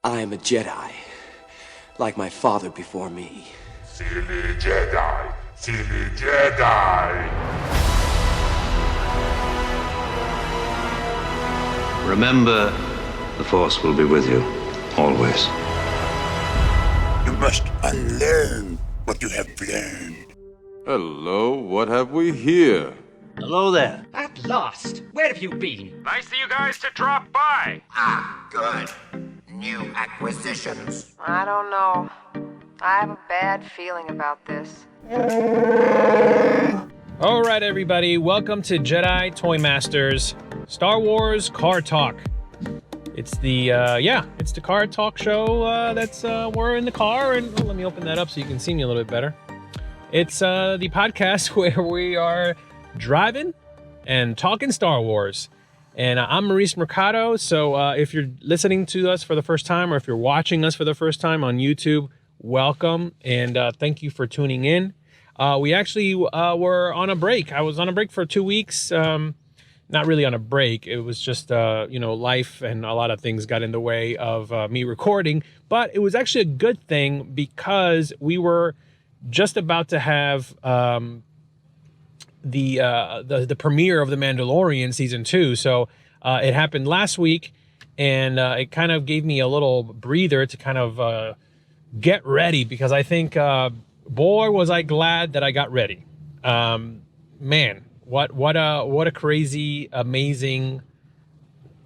I am a Jedi, like my father before me. Silly Jedi! Silly Jedi! Remember, the Force will be with you, always. You must unlearn what you have learned. Hello, what have we here? Hello there. At last! Where have you been? Nice of you guys to drop by. Ah, good. New acquisitions. I don't know. I have a bad feeling about this. All right, everybody. Welcome to Jedi Toy Masters Star Wars Car Talk. It's the, it's the car talk show. We're in the car, and let me open that up so you can see me a little bit better. It's the podcast where we are driving and talking Star Wars. And I'm Maurice Mercado. So if you're listening to us for the first time, or if you're watching us for the first time on YouTube, welcome. And thank you for tuning in. We actually were on a break. I was on a break for 2 weeks. Not really on a break. It was just, life and a lot of things got in the way of me recording. But it was actually a good thing because we were just about to have the premiere of The Mandalorian season 2. So it happened last week, and it kind of gave me a little breather to kind of get ready, because I think, boy, was I glad that I got ready. Man, what a crazy, amazing,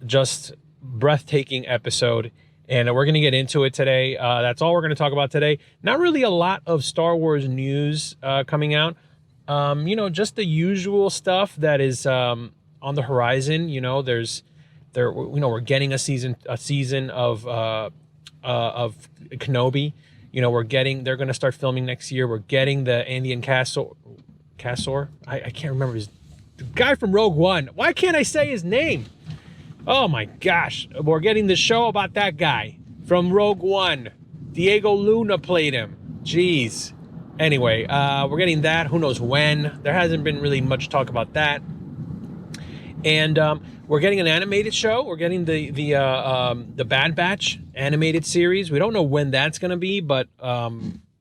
just breathtaking episode. And we're going to get into it today. That's all we're going to talk about today. Not really a lot of Star Wars news coming out. Just the usual stuff that is on the horizon. We're getting a season of Kenobi. They're going to start filming next year. We're getting the Andean Cassor. I can't remember the guy from Rogue One. Why can't I say his name? Oh my gosh. We're getting the show about that guy from Rogue One. Diego Luna played him. Jeez. Anyway, we're getting that. Who knows when? There hasn't been really much talk about that. And we're getting an animated show. We're getting the Bad Batch animated series. We don't know when that's going to be, but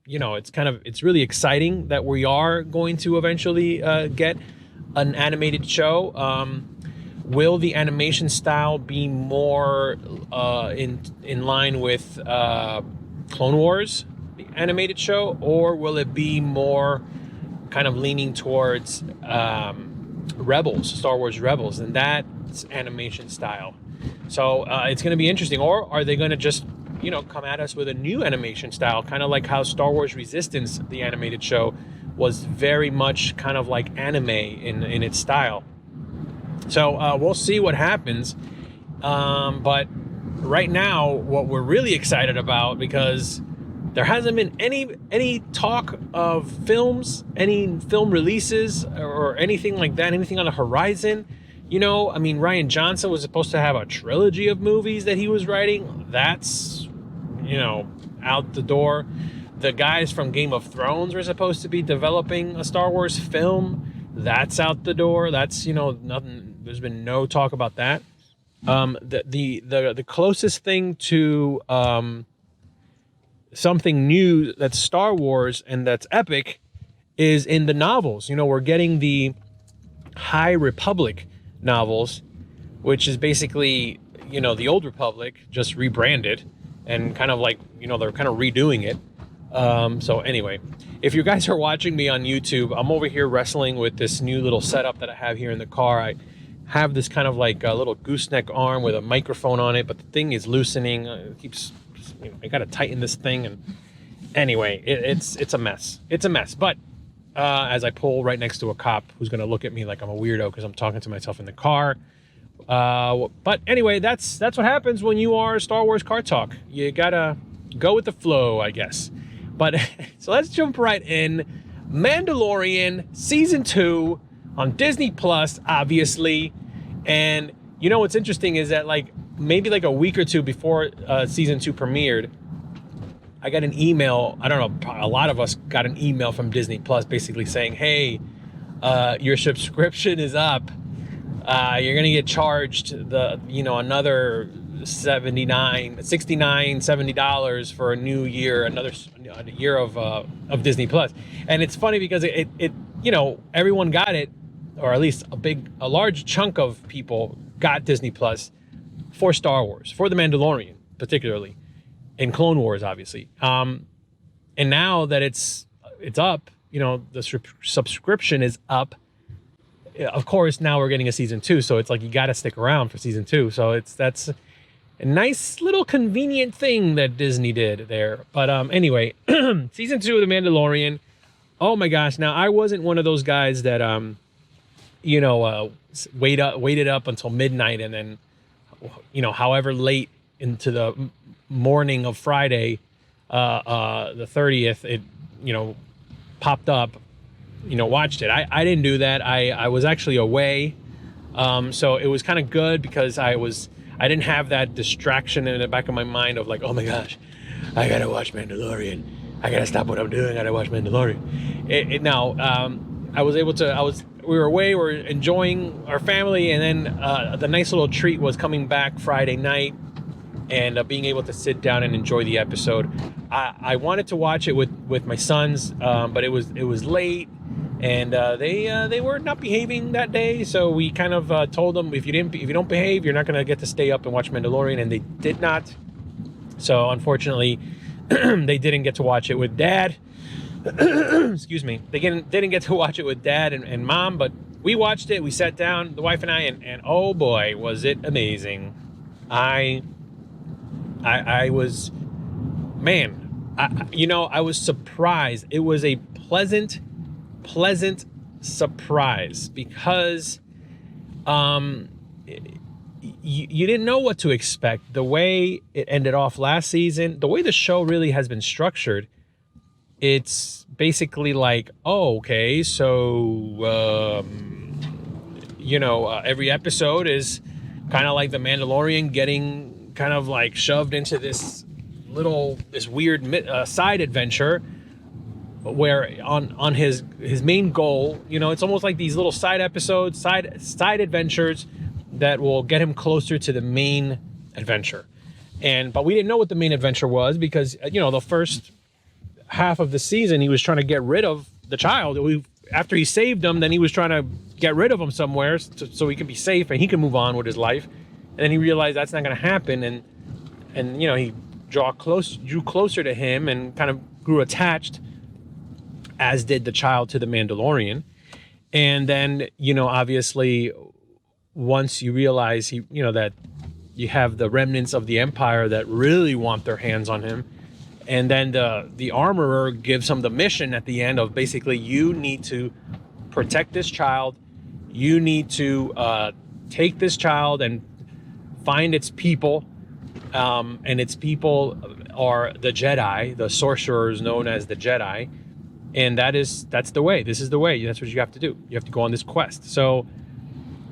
it's really exciting that we are going to eventually get an animated show. Will the animation style be more in line with Clone Wars, the animated show, or will it be more kind of leaning towards Rebels, Star Wars Rebels, and that's animation style? So it's going to be interesting. Or are they going to just come at us with a new animation style, kind of like how Star Wars Resistance, the animated show, was very much kind of like anime in its style. So we'll see what happens. But right now, what we're really excited about, because there hasn't been any talk of films, any film releases or anything like that, anything on the horizon. Rian Johnson was supposed to have a trilogy of movies that he was writing. That's, out the door. The guys from Game of Thrones were supposed to be developing a Star Wars film. That's out the door. That's, nothing. There's been no talk about that. The closest thing to something new that's Star Wars and that's epic is in the novels. We're getting the High Republic novels, which is basically, the Old Republic just rebranded and kind of like, they're kind of redoing it. So anyway, if you guys are watching me on YouTube, I'm over here wrestling with this new little setup that I have here in the car. I have this kind of like a little gooseneck arm with a microphone on it, but the thing is loosening. It keeps, I got to tighten this thing. And anyway, it's a mess. It's a mess. But as I pull right next to a cop who's going to look at me like I'm a weirdo because I'm talking to myself in the car. But anyway, that's what happens when you are Star Wars Car Talk. You got to go with the flow, I guess. But so let's jump right in. Mandalorian Season 2 on Disney Plus, obviously. And what's interesting is that maybe a week or two before Season 2 premiered, I got an email. I don't know, a lot of us got an email from Disney Plus basically saying, hey, your subscription is up. You're going to get charged another $70 for a new year, another year of Disney Plus. And it's funny because it you know, everyone got it, or at least a large chunk of people got Disney Plus for Star Wars, for The Mandalorian particularly, and Clone Wars obviously. And now that it's up, you know, the subscription is up. Of course, now we're getting a season 2, so it's like you got to stick around for season 2. So that's a nice little convenient thing that Disney did there. But anyway, season 2 of The Mandalorian. Oh my gosh! Now I wasn't one of those guys that you know, waited up until midnight and then, you know, however late into the morning of Friday, the 30th, it, you know, popped up. You know, watched it. I didn't do that. I was actually away. So it was kind of good because I didn't have that distraction in the back of my mind of like, oh my gosh, I gotta watch Mandalorian. I gotta stop what I'm doing. I gotta watch Mandalorian. We were away, we were enjoying our family, and then the nice little treat was coming back Friday night and being able to sit down and enjoy the episode. I wanted to watch it with my sons, but it was late. And they were not behaving that day, so we kind of told them if you don't behave, you're not going to get to stay up and watch Mandalorian, and they did not. So unfortunately, they didn't get to watch it with Dad. Excuse me. They didn't get to watch it with Dad and Mom, but we watched it. We sat down, the wife and I, and oh boy, was it amazing! I was, man, I was surprised. It was a pleasant surprise because you didn't know what to expect. The way it ended off last season, the way the show really has been structured, it's basically like, oh, okay, so every episode is kind of like the Mandalorian getting kind of like shoved into this weird side adventure, where on his main goal, you know, it's almost like these little side episodes, side adventures that will get him closer to the main adventure. But we didn't know what the main adventure was because, you know, the first half of the season he was trying to get rid of the child. After he saved him, then he was trying to get rid of him somewhere so he could be safe and he could move on with his life. And then he realized that's not going to happen, and you know, he drew closer to him and kind of grew attached, as did the child to the Mandalorian. And then, you know, obviously, once you realize that you have the remnants of the Empire that really want their hands on him, and then the armorer gives him the mission at the end of basically, you need to protect this child. You need to take this child and find its people. And its people are the Jedi, the sorcerers known as the Jedi. And that's the way. This is the way. That's what you have to do. You have to go on this quest. So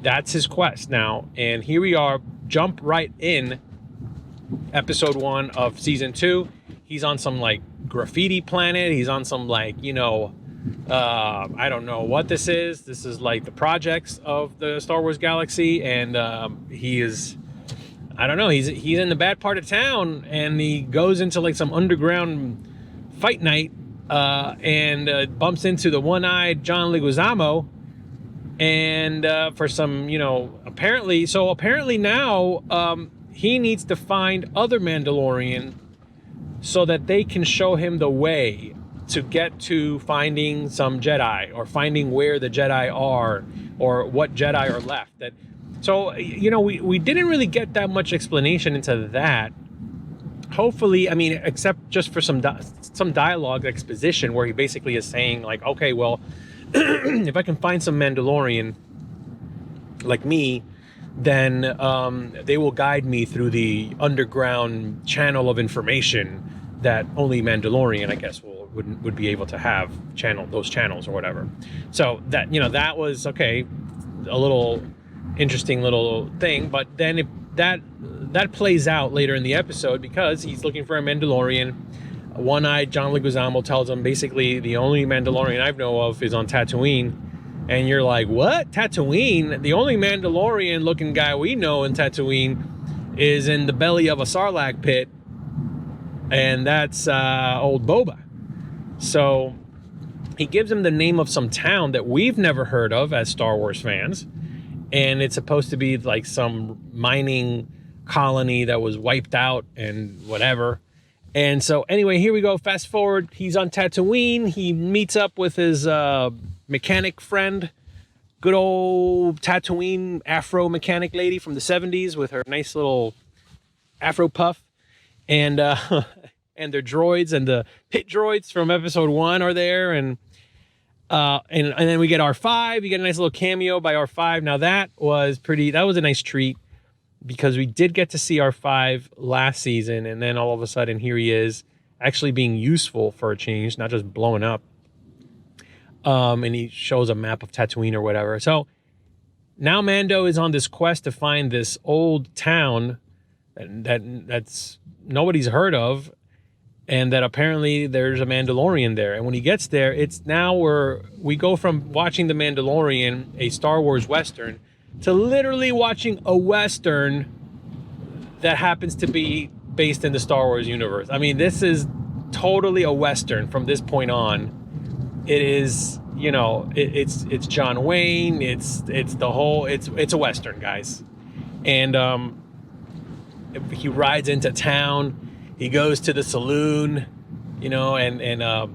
that's his quest now. And here we are, jump right in episode 1 of season 2. He's on some like graffiti planet. He's on some like, you know, I don't know what this is. This is like the projects of the Star Wars galaxy. And he is, I don't know, he's in the bad part of town, and he goes into like some underground fight night. And bumps into the one-eyed John Leguizamo, and for some, you know, apparently now he needs to find other Mandalorian so that they can show him the way to get to finding some Jedi, or finding where the Jedi are, or what Jedi are left. So, you know, we didn't really get that much explanation into that. Hopefully, I mean, except just for some dialogue exposition where he basically is saying like, okay, well, if I can find some Mandalorian like me, then they will guide me through the underground channel of information that only Mandalorian, I guess, would be able to have those channels or whatever. So that, you know, that was okay, a little interesting little thing, but then that plays out later in the episode because he's looking for a Mandalorian. One-eyed John Leguizamo tells him basically the only Mandalorian I know of is on Tatooine. And you're like, what? Tatooine? The only Mandalorian looking guy we know in Tatooine is in the belly of a Sarlacc pit, and that's old Boba. So he gives him the name of some town that we've never heard of as Star Wars fans, and it's supposed to be like some mining colony that was wiped out and whatever. And so anyway, here we go. Fast forward, he's on Tatooine. He meets up with his mechanic friend, good old Tatooine Afro mechanic lady from the 70s with her nice little Afro puff, and and their droids, and the pit droids from episode 1 are there, and then we get R5. You get a nice little cameo by R5. Now that was a nice treat, because we did get to see R5 last season, and then all of a sudden here he is actually being useful for a change, not just blowing up. And he shows a map of Tatooine or whatever. So now Mando is on this quest to find this old town that's nobody's heard of, and that apparently there's a Mandalorian there. And when he gets there, it's now we go from watching The Mandalorian, a Star Wars Western, to literally watching a Western that happens to be based in the Star Wars universe. I mean, this is totally a Western from this point on. It is, it's John Wayne. It's a Western, guys. And he rides into town. He goes to the saloon, the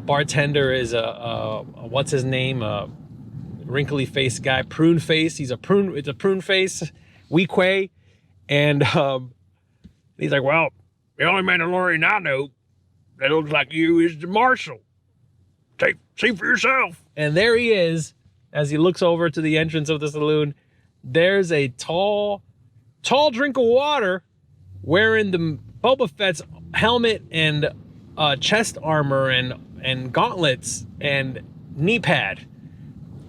bartender is what's his name? Wrinkly faced guy, prune face. It's a prune face, Weequay. And he's like, well, the only Mandalorian I know that looks like you is the marshal. See for yourself. And there he is, as he looks over to the entrance of the saloon. There's a tall drink of water wearing the Boba Fett's helmet and chest armor and gauntlets and knee pad.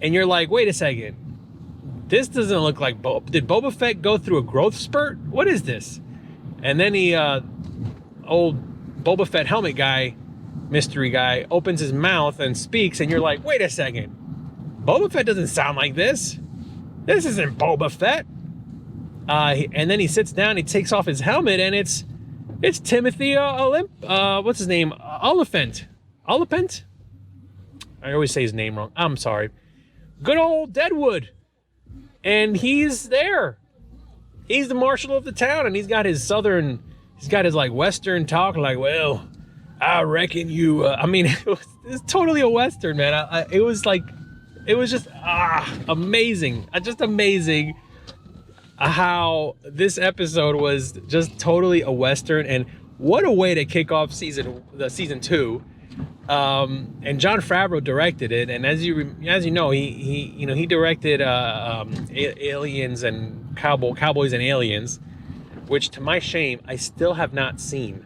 And you're like, wait a second. This doesn't look like did Boba Fett go through a growth spurt? What is this? And then old Boba Fett helmet guy, mystery guy, opens his mouth and speaks, and you're like, wait a second. Boba Fett doesn't sound like this. This isn't Boba Fett. And then he sits down, he takes off his helmet, and it's Timothy what's his name? Oliphant. I always say his name wrong. I'm sorry. Good old Deadwood. And he's there. He's the marshal of the town, and he's got his like Western talk, like, well, I reckon you, it's totally a Western, man. It was just amazing. Just amazing how this episode was just totally a Western, and what a way to kick off season 2. And Jon Favreau directed it, and as you know, he directed Aliens and Cowboys and Aliens, which to my shame I still have not seen.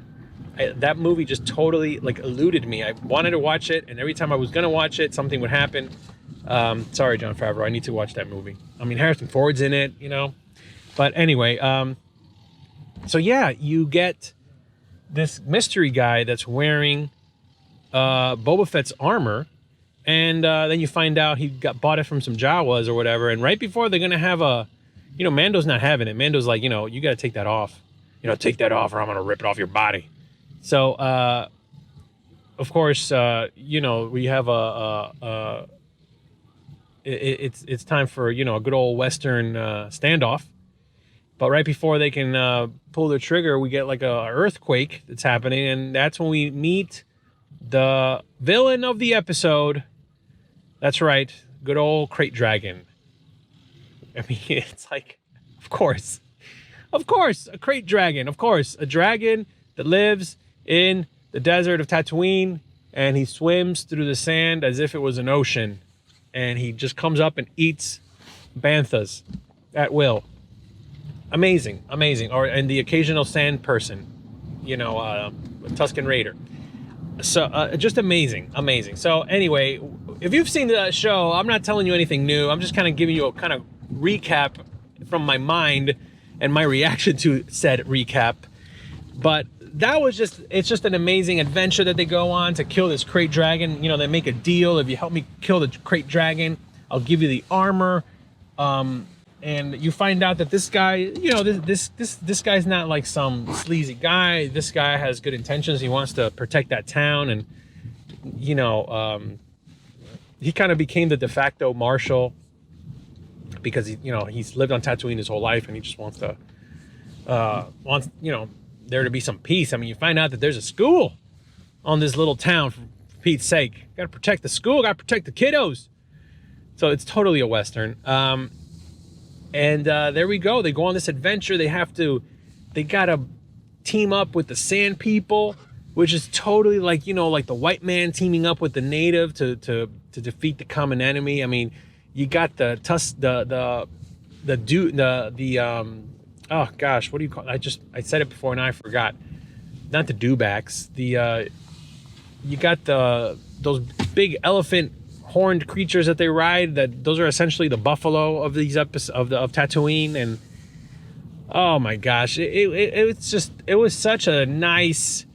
That movie just totally eluded me. I wanted to watch it, and every time I was gonna watch it, something would happen. Sorry, Jon Favreau, I need to watch that movie. I mean, Harrison Ford's in it, But anyway, so yeah, you get this mystery guy that's wearing Boba Fett's armor, and then you find out he bought it from some Jawas or whatever, and right before they're gonna have Mando's not having it. Mando's like, you gotta take that off. Take that off or I'm gonna rip it off your body. So, of course, we have it's time for, a good old Western standoff. But right before they can pull their trigger, we get like a earthquake that's happening, and that's when we meet the villain of the episode. That's right, good old Crate Dragon. I mean, it's like, of course, a Crate Dragon, of course, a dragon that lives in the desert of Tatooine, and he swims through the sand as if it was an ocean, and he just comes up and eats banthas at will. Amazing. And the occasional sand person, Tusken Raider. So just amazing. So anyway, if you've seen the show, I'm not telling you anything new. I'm just kind of giving you a kind of recap from my mind and my reaction to said recap. But it's just an amazing adventure that they go on to kill this Crate Dragon. They make a deal. If you help me kill the Crate Dragon, I'll give you the armor. and you find out that this guy, you know, this guy's not like some sleazy guy. This guy has good intentions. He wants to protect that town, and you know, he kind of became the de facto marshal because he's lived on Tatooine his whole life, and he just wants there to be some peace. I mean, you find out that there's a school on this little town, for Pete's sake. Got to protect the school. Got to protect the kiddos. So it's totally a Western. And there we go. They go on this adventure. They got to team up with the Sand People, which is totally like, like the white man teaming up with the native to defeat the common enemy. I mean, you got oh gosh, what do you call it? I said it before and I forgot. Not the dewbacks. You got those big elephant horned creatures that they ride. Those are essentially the buffalo of these episodes of Tatooine. And oh my gosh, it was such a nice,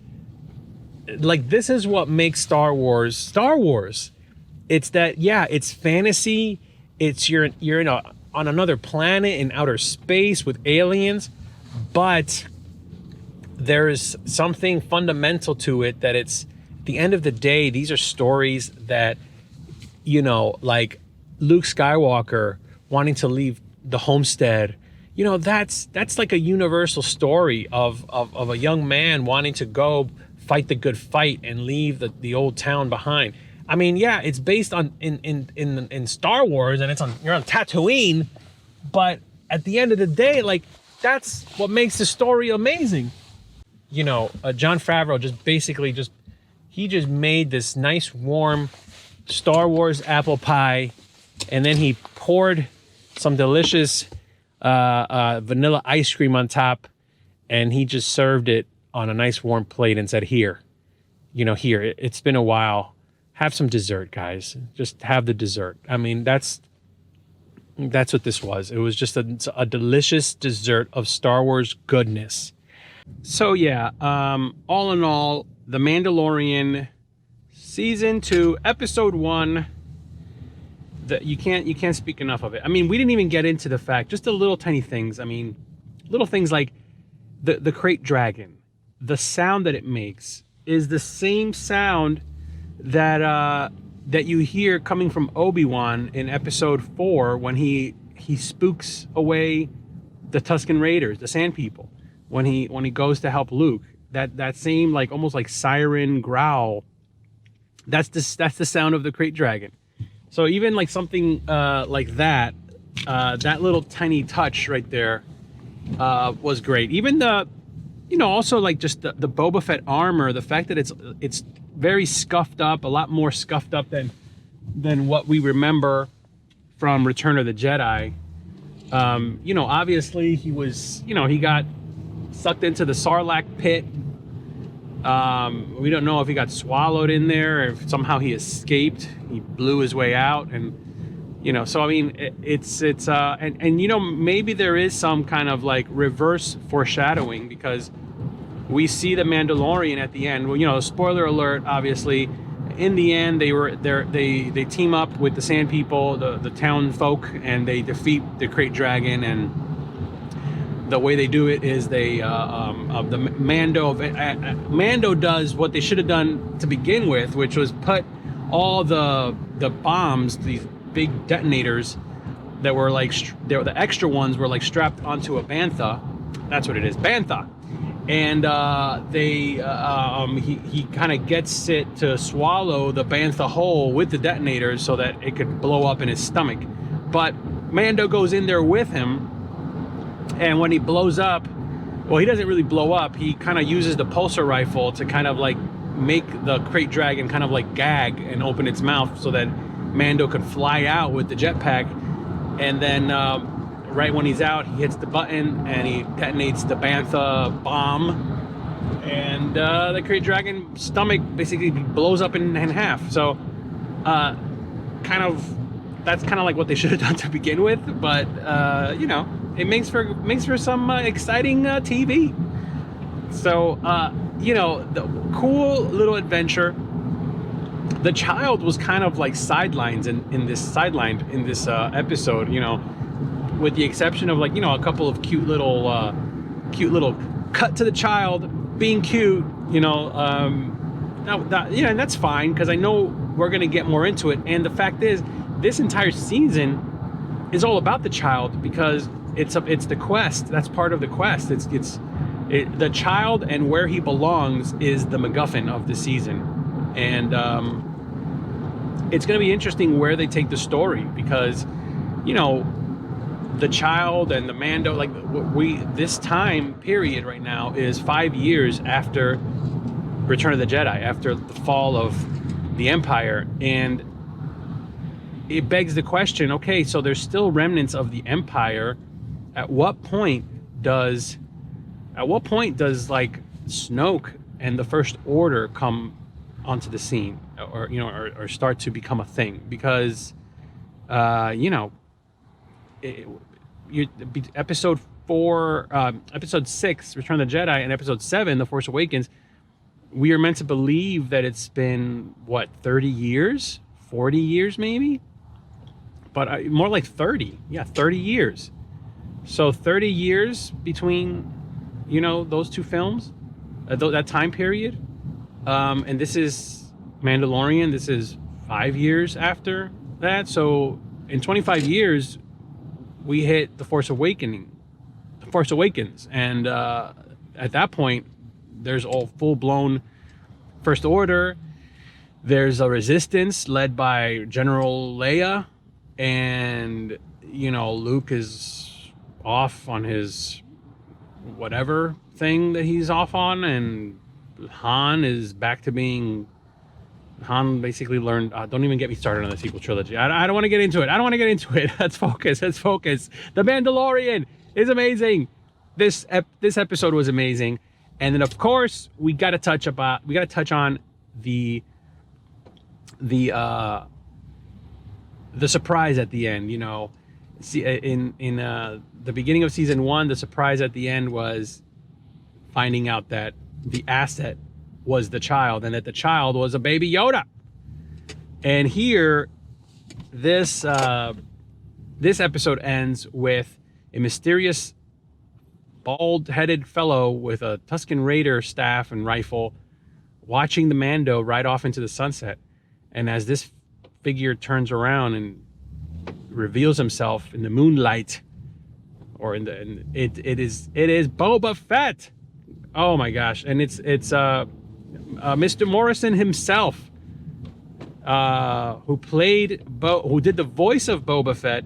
like, this is what makes Star Wars. It's that, yeah, it's fantasy. It's you're on another planet in outer space with aliens, but there's something fundamental to it that it's, at the end of the day, these are stories that, like Luke Skywalker wanting to leave the homestead, that's like a universal story of a young man wanting to go fight the good fight and leave the old town behind. I mean, yeah, it's based on in Star Wars, and you're on Tatooine, but at the end of the day, like, that's what makes the story amazing. Jon Favreau just made this nice warm Star Wars apple pie, and then he poured some delicious vanilla ice cream on top, and he just served it on a nice warm plate and said, here, it's been a while. Have some dessert, guys. Just have the dessert. I mean, that's what this was. It was just a delicious dessert of Star Wars goodness. So yeah, all in all, The Mandalorian Season 2, Episode 1, you can't speak enough of it. I mean, we didn't even get into the fact, just the little tiny things. I mean, little things like the crate dragon. The sound that it makes is the same sound that you hear coming from Obi-Wan in Episode 4 when he spooks away the Tusken Raiders, the Sand People, when he goes to help Luke. That same, like, almost like siren growl. That's the sound of the crate dragon. So even like something like that little tiny touch right there was great. Even also like just the Boba Fett armor, the fact that it's very scuffed up, a lot more scuffed up than what we remember from Return of the Jedi. Obviously he was, he got sucked into the Sarlacc pit. We don't know if he got swallowed in there, or if somehow he escaped. He blew his way out, and so I mean, it's maybe there is some kind of like reverse foreshadowing, because we see the Mandalorian at the end. Well, spoiler alert, obviously. In the end, they team up with the Sand People, the town folk, and they defeat the crate dragon. And the way they do it is Mando does what they should have done to begin with, which was put all the bombs, these big detonators that were like the extra ones were like strapped onto a bantha. That's what it is, bantha. And he kind of gets it to swallow the bantha whole with the detonators so that it could blow up in his stomach. But Mando goes in there with him, and when he blows up, well, he doesn't really blow up. He kind of uses the pulsar rifle to kind of like make the crate dragon kind of like gag and open its mouth so that Mando could fly out with the jetpack. And then right when he's out, he hits the button and he detonates the bantha bomb, and the crate dragon stomach basically blows up in half. So that's kind of like what they should have done to begin with, but it makes for some exciting TV. So the cool little adventure. The child was kind of like sidelined in this episode. with the exception of, like, you know, a couple of cute little cut to the child being cute, you know, yeah, and that's fine, because I know we're gonna get more into it. And the fact is, this entire season is all about the child, because it's the quest. That's part of the quest. The child and where he belongs is the MacGuffin of the season, and it's going to be interesting where they take the story, because, you know, the child and the Mando, like, this time period right now is 5 years after Return of the Jedi, after the fall of the Empire, and it begs the question, okay, so there's still remnants of the Empire. At what point does like Snoke and the First Order come onto the scene, or, you know, or start to become a thing? Because you know, episode 6, Return of the Jedi, and episode 7, The Force Awakens, we are meant to believe that it's been, what, 30 years, 40 years maybe, but more like 30. Yeah, 30 years. So 30 years between, you know, those two films, that time period. And this is Mandalorian. This is 5 years after that. So in 25 years, we hit The Force Awakens. And at that point, there's all full-blown First Order. There's a resistance led by General Leia. And, you know, Luke is off on his whatever thing that he's off on, and Han is back to being... Han basically learned... don't even get me started on the sequel trilogy. I don't want to get into it. Let's focus. The Mandalorian is amazing. This episode was amazing. And then, of course, we got to touch on the surprise at the end. You know, see, in the beginning of season 1, the surprise at the end was finding out that the asset was the child, and that the child was a baby Yoda. And here, this episode ends with a mysterious bald-headed fellow with a Tusken Raider staff and rifle watching the Mando ride off into the sunset. And as this figure turns around and reveals himself in the moonlight, or it is Boba Fett. Oh my gosh! And it's Mr. Morrison himself, who did the voice of Boba Fett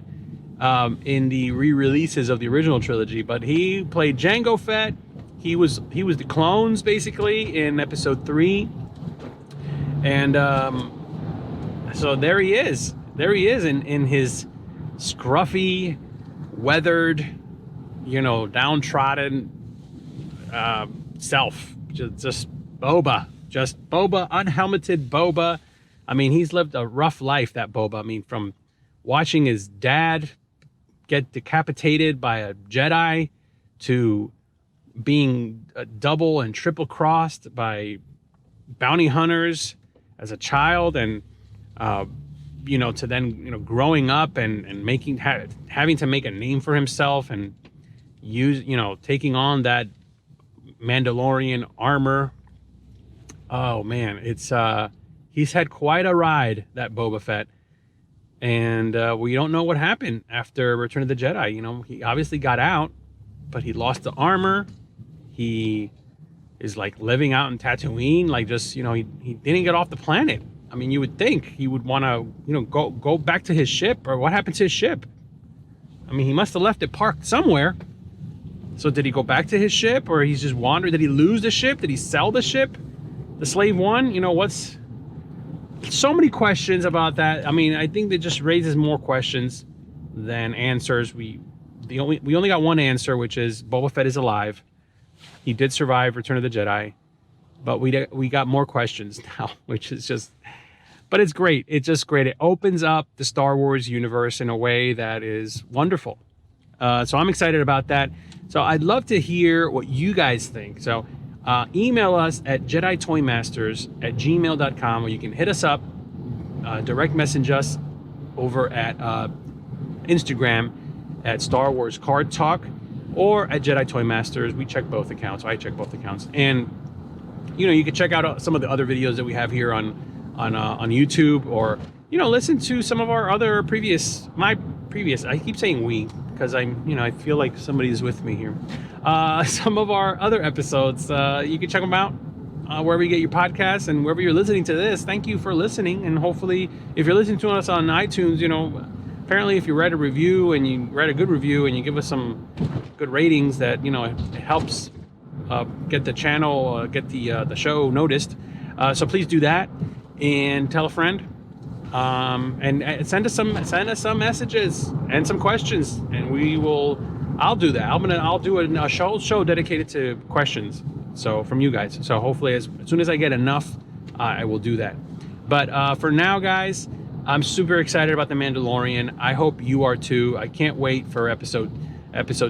in the re-releases of the original trilogy, but he played Jango Fett. He was the clones basically in episode 3, and so there he is in his scruffy, weathered, you know, downtrodden self. Just Boba, unhelmeted Boba. I mean, he's lived a rough life, that Boba. I mean, from watching his dad get decapitated by a Jedi to being double and triple crossed by bounty hunters as a child, and you know, to then, you know, growing up and having to make a name for himself and taking on that Mandalorian armor. Oh man, it's he's had quite a ride, that Boba Fett. And we don't know what happened after Return of the Jedi. You know, he obviously got out, but he lost the armor. He is like living out in Tatooine, like, just, you know, he didn't get off the planet. I mean, you would think he would want to, you know, go back to his ship, or what happened to his ship? I mean, he must have left it parked somewhere. So did he go back to his ship, or he's just wandered? Did he lose the ship? Did he sell the ship? The Slave One? You know, so many questions about that. I mean, I think that just raises more questions than answers. We only got one answer, which is Boba Fett is alive. He did survive Return of the Jedi, but we got more questions now, which is just... But it's great. It's just great. It opens up the Star Wars universe in a way that is wonderful. So I'm excited about that. So I'd love to hear what you guys think. So email us at JediToyMasters@gmail.com, or you can hit us up, direct message us over at Instagram at Star Wars Card Talk or at Jedi Toy Masters. We check both accounts. I check both accounts. And, you know, you can check out some of the other videos that we have here on YouTube, or, you know, listen to some of our other previous, I keep saying we, because I feel like somebody's with me here. Some of our other episodes, you can check them out wherever you get your podcasts and wherever you're listening to this. Thank you for listening. And hopefully, if you're listening to us on iTunes, you know, apparently if you read a review and you read a good review and you give us some good ratings, that, you know, it helps get the channel, get the show noticed. So please do that and tell a friend. And send us some messages and some questions, and I'll do that. I'll do a show dedicated to questions, so from you guys. So hopefully as soon as I get enough, I will do that. But for now, guys, I'm super excited about The Mandalorian. I hope you are too. I can't wait for episode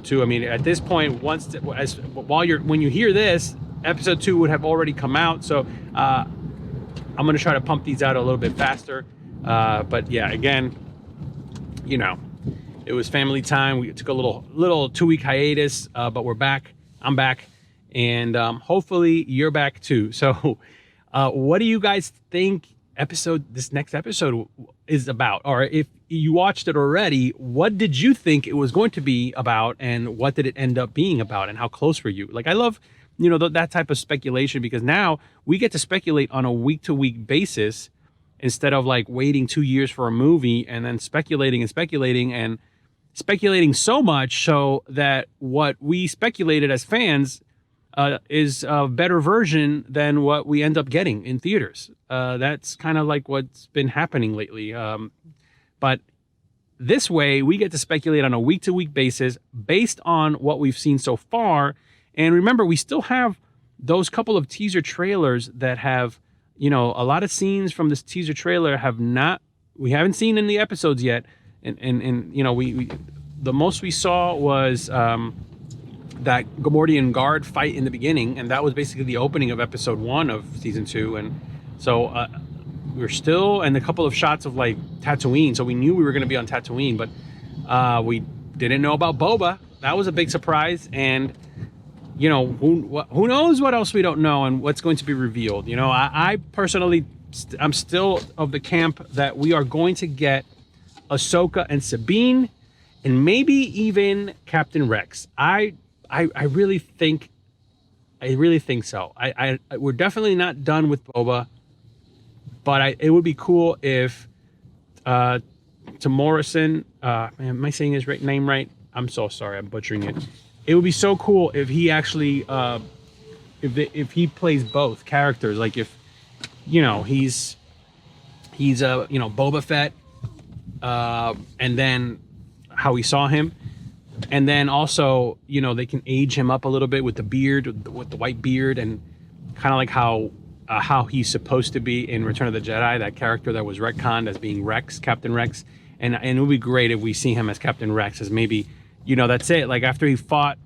2. I mean, at this point, when you hear this, episode 2 would have already come out. So I'm going to try to pump these out a little bit faster. But yeah, again, you know, it was family time. We took a little 2-week hiatus, but we're back. I'm back, and hopefully you're back too. So, what do you guys think this next episode is about? Or if you watched it already, what did you think it was going to be about, and what did it end up being about, and how close were you? Like, I love, you know, that type of speculation, because now we get to speculate on a week-to-week basis, instead of like waiting 2 years for a movie and then speculating so much so that what we speculated as fans is a better version than what we end up getting in theaters. That's kind of like what's been happening lately. But this way, we get to speculate on a week-to-week basis based on what we've seen so far. And remember, we still have those couple of teaser trailers that have, you know, a lot of scenes from this teaser trailer we haven't seen in the episodes yet. And you know, we the most we saw was that Gamorrean guard fight in the beginning, and that was basically the opening of episode 1 of season 2. And so we're still, and a couple of shots of like Tatooine. So we knew we were going to be on Tatooine, but we didn't know about Boba. That was a big surprise. And you know, who knows what else we don't know and what's going to be revealed. You know, I personally, I'm still of the camp that we are going to get Ahsoka and Sabine, and maybe even Captain Rex. I really think so. We're definitely not done with Boba, but it would be cool if Morrison, am I saying his name right? I'm so sorry, I'm butchering it. It would be so cool if he actually, if he plays both characters. Like if, you know, he's you know, Boba Fett, and then how we saw him, and then also, you know, they can age him up a little bit with the beard, with the white beard, and kind of like how he's supposed to be in Return of the Jedi, that character that was retconned as being Rex, Captain Rex, and it would be great if we see him as Captain Rex, as maybe, you know, that's it. Like after he fought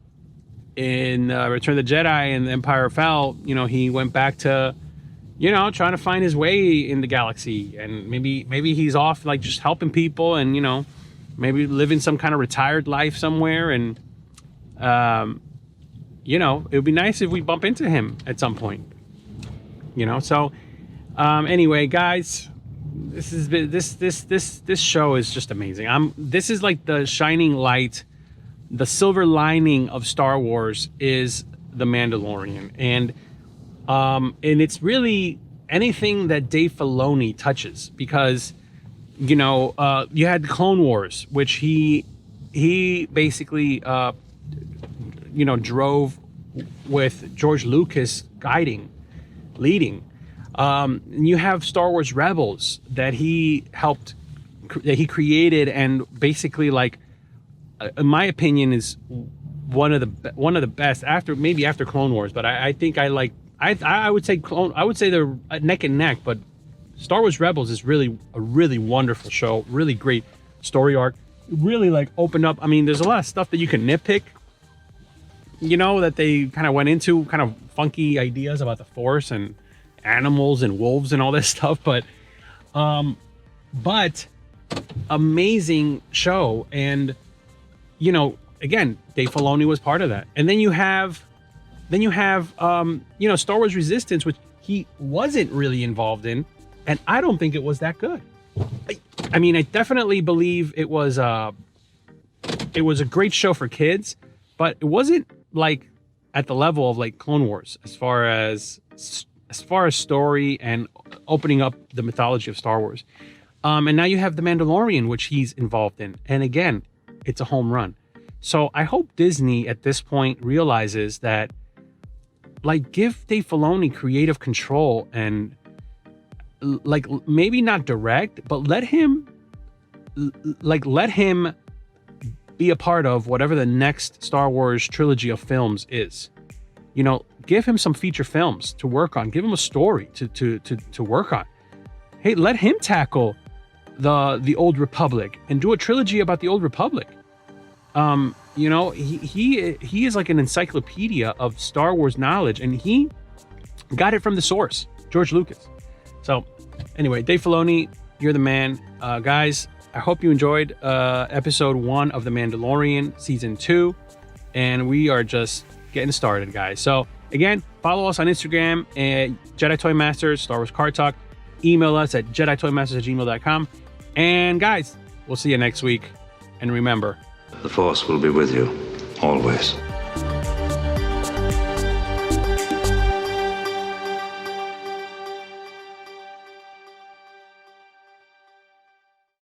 in Return of the Jedi and Empire Fell, you know, he went back to, you know, trying to find his way in the galaxy, and maybe he's off like just helping people, and, you know, maybe living some kind of retired life somewhere. And you know, it would be nice if we bump into him at some point, you know. So anyway, guys, this show is just amazing. This is like the shining light, the silver lining of Star Wars is The Mandalorian. And it's really anything that Dave Filoni touches, because, you know, you had Clone Wars, which he basically, you know, drove with George Lucas leading. And you have Star Wars Rebels that he created, and basically, like, in my opinion, is one of the best after Clone Wars. But I think I would say they're neck and neck. But Star Wars Rebels is really a really wonderful show, really great story arc. Really, like, opened up. I mean, there's a lot of stuff that you can nitpick, you know, that they kind of went into, kind of funky ideas about the Force and animals and wolves and all this stuff, but amazing show. And you know, again, Dave Filoni was part of that. And then you have, you know, Star Wars Resistance, which he wasn't really involved in, and I don't think it was that good. I mean, I definitely believe it was a great show for kids, but it wasn't like at the level of like Clone Wars as far as story and opening up the mythology of Star Wars. And now you have The Mandalorian, which he's involved in. And again, it's a home run. So I hope Disney at this point realizes that, like, give Dave Filoni creative control and, like, maybe not direct, but let him be a part of whatever the next Star Wars trilogy of films is. You know, give him some feature films to work on. Give him a story to work on. Hey, let him tackle the Old Republic and do a trilogy about the Old Republic. You know, he is like an encyclopedia of Star Wars knowledge, and he got it from the source, George Lucas. So anyway, Dave Filoni, you're the man. Guys, I hope you enjoyed episode 1 of The Mandalorian season 2, and we are just getting started, guys. So again, follow us on Instagram at Jedi Toy Masters, Star Wars Card Talk. Email us at jeditoymasters@gmail.com. And guys, we'll see you next week. And remember, The Force will be with you, always.